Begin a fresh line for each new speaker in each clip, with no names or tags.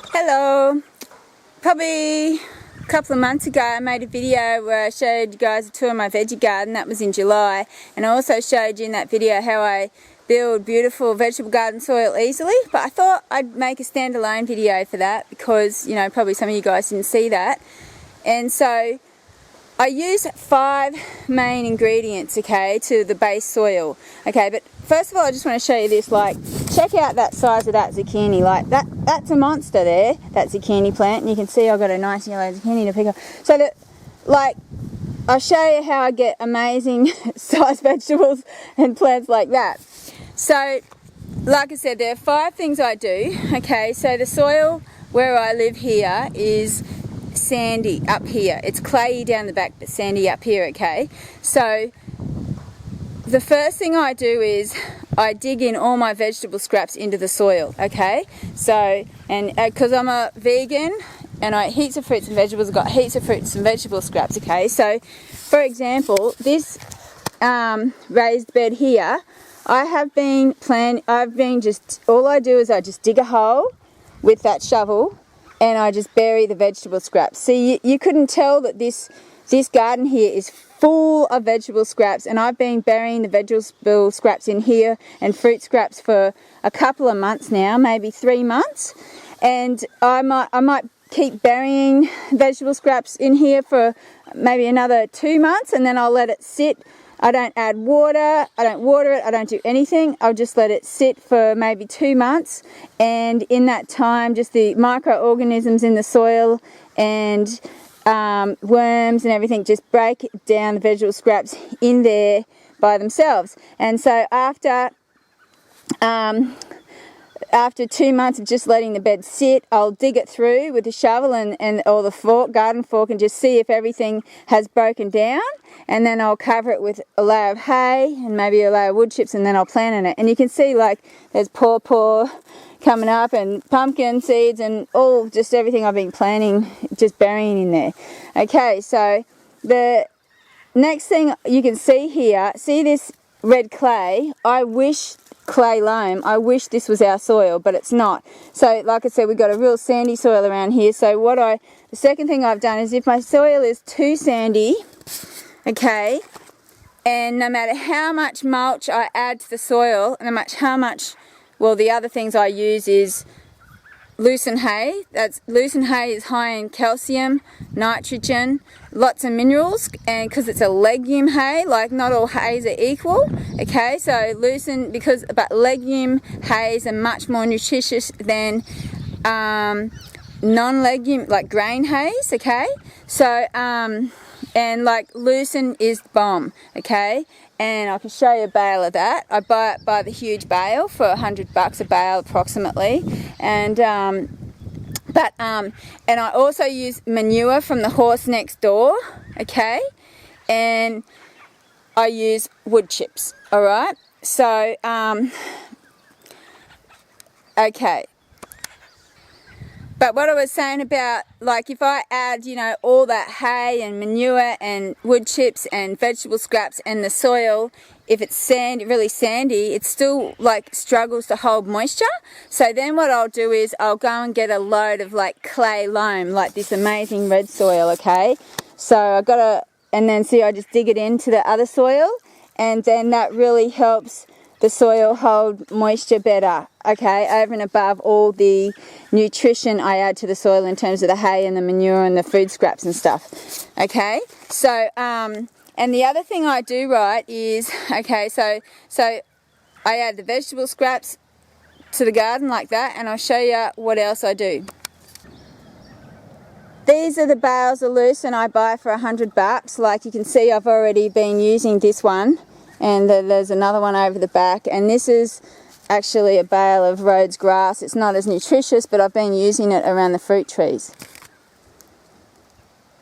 Hello. Probably a couple of months ago I made a video where I showed you guys a tour of my veggie garden. That was in July, and I also showed you in that video how I build beautiful vegetable garden soil easily, but I thought I'd make a standalone video for that because, you know, probably some of you guys didn't see that. And so I use 5 main ingredients, okay, to the base soil. Okay, but first of all I just want to show you this. Like, check out that size of that zucchini. Like, that's a monster there, that zucchini plant, and you can see I've got a nice yellow zucchini to pick up. So that, like, I'll show you how I get amazing sized vegetables and plants like that. So, like I said, there are 5 things I do. Okay, so the soil where I live here is sandy up here. It's clayey down the back but sandy up here, okay? So the first thing I do is I dig in all my vegetable scraps into the soil, okay? So, and because I'm a vegan and I eat heaps of fruits and vegetables, I've got heaps of fruits and vegetable scraps, okay? So, for example, this raised bed here, all I do is I just dig a hole with that shovel and I just bury the vegetable scraps. See, you couldn't tell that this garden here is full of vegetable scraps, and I've been burying the vegetable scraps in here and fruit scraps for a couple of months now, maybe 3 months. And I might keep burying vegetable scraps in here for maybe another 2 months, and then I'll let it sit. I don't add water, I don't water it, I don't do anything. I'll just let it sit for maybe 2 months, and in that time just the microorganisms in the soil and worms and everything just break down the vegetable scraps in there by themselves. And so after 2 months of just letting the bed sit, I'll dig it through with the shovel or the garden fork and just see if everything has broken down, and then I'll cover it with a layer of hay and maybe a layer of wood chips, and then I'll plant in it. And you can see, like, there's pawpaw coming up and pumpkin seeds and all, just everything I've been planting, just burying in there. Okay, so the next thing you can see here, see this red clay? Clay loam, I wish this was our soil, but it's not. So like I said, we've got a real sandy soil around here. So the second thing I've done is, if my soil is too sandy, okay, and no matter how much mulch I add to the soil, no matter how much, well, the other things I use is lucerne hay. Lucerne hay is high in calcium, nitrogen, lots of minerals, and because it's a legume hay, like not all hays are equal, okay? So but legume hays are much more nutritious than non-legume, like grain hays, okay? So, and like lucerne is bomb, okay? And I can show you a bale of that. I buy it by the huge bale for $100 a bale approximately. And I also use manure from the horse next door, okay? And I use wood chips, all right? So, okay. But what I was saying about, like, if I add, you know, all that hay and manure and wood chips and vegetable scraps and the soil, if it's really sandy, it still, like, struggles to hold moisture. So then what I'll do is I'll go and get a load of, like, clay loam, like this amazing red soil, okay? So and then see, I just dig it into the other soil, and then that really helps the soil hold moisture better, okay, over and above all the nutrition I add to the soil in terms of the hay and the manure and the food scraps and stuff, okay? So, and the other thing I do, right, is, okay, so I add the vegetable scraps to the garden like that, and I'll show you what else I do. These are the bales of lucerne I buy for $100. Like you can see, I've already been using this one, and there's another one over the back, and this is actually a bale of Rhodes grass. It's not as nutritious, but I've been using it around the fruit trees.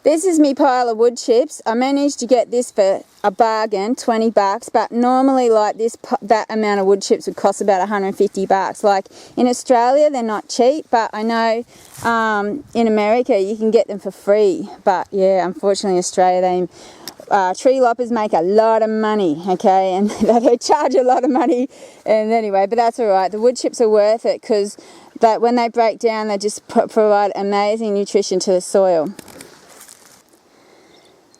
This is me pile of wood chips. I managed to get this for a bargain, $20, but normally, like, that amount of wood chips would cost about $150. Like, in Australia they're not cheap, but I know in America you can get them for free. But yeah, unfortunately in Australia tree loppers make a lot of money, okay, and they charge a lot of money, and anyway, but that's alright. The wood chips are worth it because that when they break down, they just provide amazing nutrition to the soil.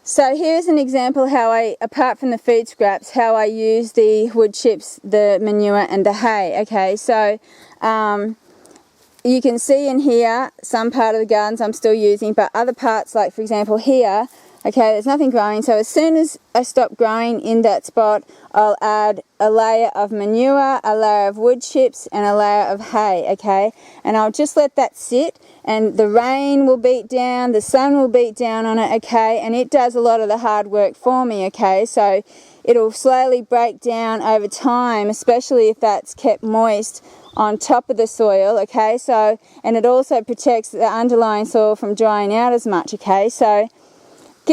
So here's an example how I, apart from the food scraps, how I use the wood chips, the manure and the hay. Okay, so you can see in here some part of the gardens I'm still using, but other parts, like for example here, okay, there's nothing growing. So as soon as I stop growing in that spot, I'll add a layer of manure, a layer of wood chips and a layer of hay, okay? And I'll just let that sit, and the rain will beat down, the sun will beat down on it, okay? And it does a lot of the hard work for me, okay? So it'll slowly break down over time, especially if that's kept moist on top of the soil, okay? So, and it also protects the underlying soil from drying out as much, okay? So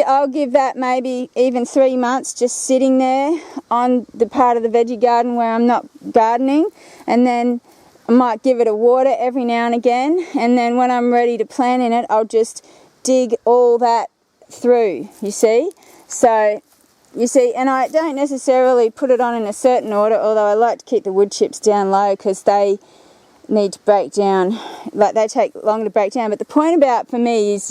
I'll give that maybe even 3 months just sitting there on the part of the veggie garden where I'm not gardening, and then I might give it a water every now and again, and then when I'm ready to plant in it, I'll just dig all that through, you see? So, you see, and I don't necessarily put it on in a certain order, although I like to keep the wood chips down low because they need to break down, like they take longer to break down. But the point about for me is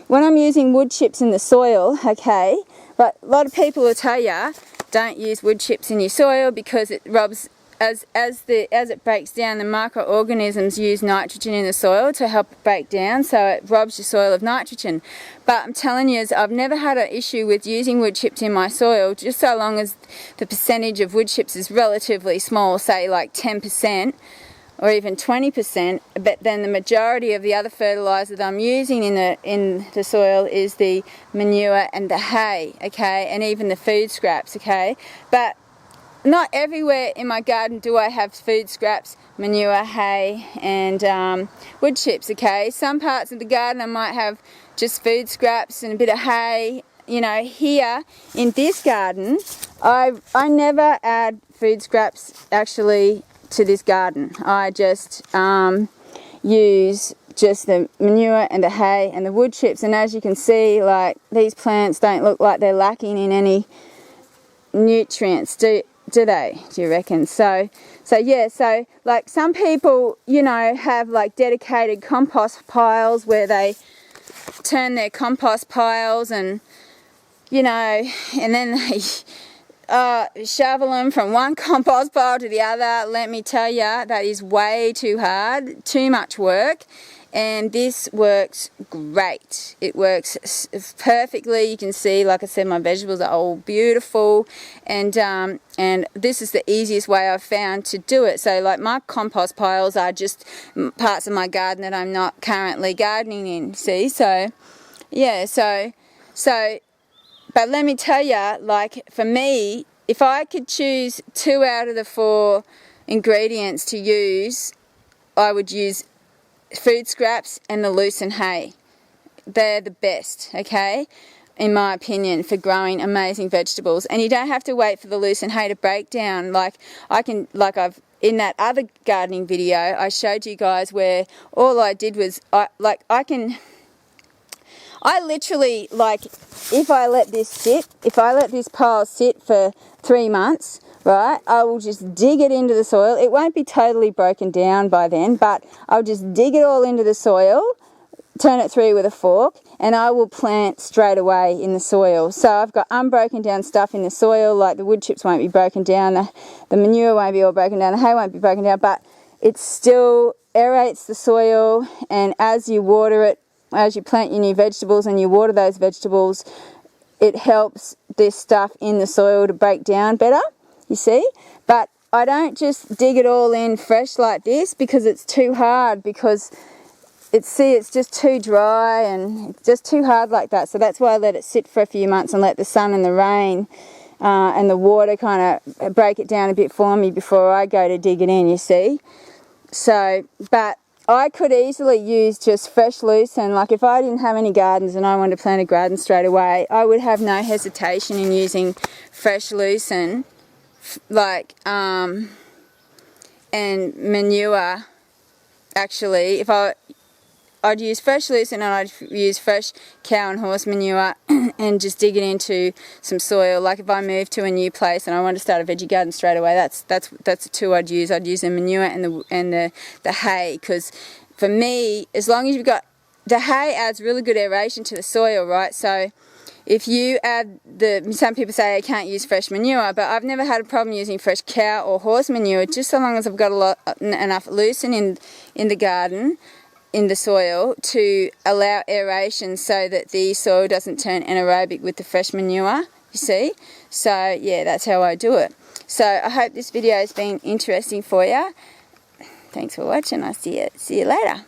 when I'm using wood chips in the soil, okay, but a lot of people will tell you don't use wood chips in your soil because it robs, as it breaks down, the microorganisms use nitrogen in the soil to help it break down, so it robs your soil of nitrogen. But I'm telling you, I've never had an issue with using wood chips in my soil, just so long as the percentage of wood chips is relatively small, say like 10%, or even 20%, but then the majority of the other fertiliser that I'm using in the soil is the manure and the hay, okay, and even the food scraps, okay. But not everywhere in my garden do I have food scraps, manure, hay and wood chips, okay. Some parts of the garden I might have just food scraps and a bit of hay. You know, here in this garden I never add food scraps actually to this garden. I just use just the manure and the hay and the wood chips, and as you can see, like, these plants don't look like they're lacking in any nutrients, do they, do you reckon? So yeah, so like some people, you know, have like dedicated compost piles where they turn their compost piles and, you know, and then they shovel them from one compost pile to the other. Let me tell you, that is way too hard, too much work, and this works great. It works perfectly. You can see, like I said, my vegetables are all beautiful, and this is the easiest way I've found to do it. So like my compost piles are just parts of my garden that I'm not currently gardening in, see? So yeah, so but let me tell you, like for me, if I could choose 2 out of the 4 ingredients to use, I would use food scraps and the lucerne hay. They're the best, okay, in my opinion, for growing amazing vegetables. And you don't have to wait for the lucerne hay to break down. Like in that other gardening video, I showed you guys where all I did was, I literally, like, if I let this pile sit for 3 months, right, I will just dig it into the soil. It won't be totally broken down by then, but I'll just dig it all into the soil, turn it through with a fork, and I will plant straight away in the soil. So I've got unbroken down stuff in the soil, like the wood chips won't be broken down, the manure won't be all broken down, the hay won't be broken down, but it still aerates the soil, and as you water it, as you plant your new vegetables and you water those vegetables, it helps this stuff in the soil to break down better, you see. But I don't just dig it all in fresh like this because it's too hard, because it's just too dry and it's just too hard like that. So that's why I let it sit for a few months and let the sun and the rain and the water kind of break it down a bit for me before I go to dig it in, you see. So, but I could easily use just fresh lucerne. Like if I didn't have any gardens and I wanted to plant a garden straight away, I would have no hesitation in using fresh lucerne, like and manure. Actually, I'd use fresh lucerne and I'd use fresh cow and horse manure and just dig it into some soil. Like if I move to a new place and I want to start a veggie garden straight away, that's the two I'd use. I'd use the manure and the hay, because for me, as long as you've got the hay, adds really good aeration to the soil, right? So if you add some people say I can't use fresh manure, but I've never had a problem using fresh cow or horse manure, just so long as I've got enough lucerne in the garden, in the soil, to allow aeration so that the soil doesn't turn anaerobic with the fresh manure, you see? So yeah, that's how I do it. So I hope this video has been interesting for you. Thanks for watching. I'll see you later.